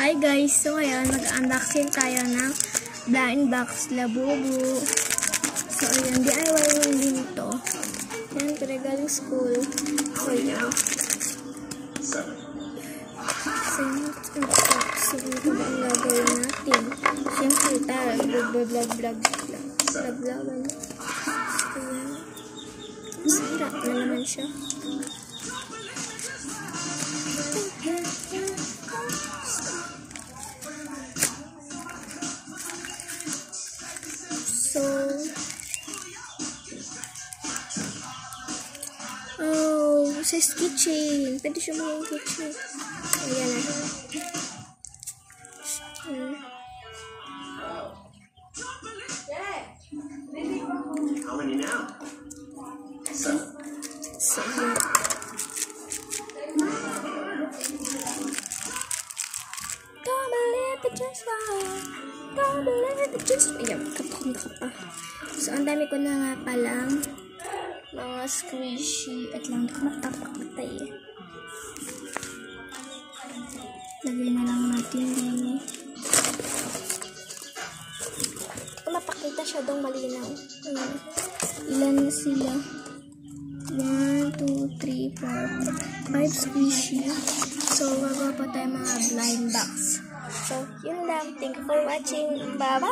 Hi guys! So ngayon, mag-unboxing tayo ng blind box Labubu. So ayan, DIY lang din ito. Yan, galing school. So yan. So ito ba ang gagawin natin? Siyempre tayo, vlog. So ayan. Masira na naman siya. So, says kitchen. Pwede siya maging kitchen. Ayan na. How many now? So, ayan. Don't believe it just right. Don't believe it just right. Ayan, kapag pa. So, ang dami ko na nga palang mga squishy. At lang, hindi ko matapak-patay eh. Lagay na lang natin yun. Kung mapakita siya dong malinaw. Ayan. Ilan na sila? 1, 2, 3, 4, 5 squishy. So, gagawa pa tayo mga blind box. So, yun lang. Thank you for watching. Bye-bye!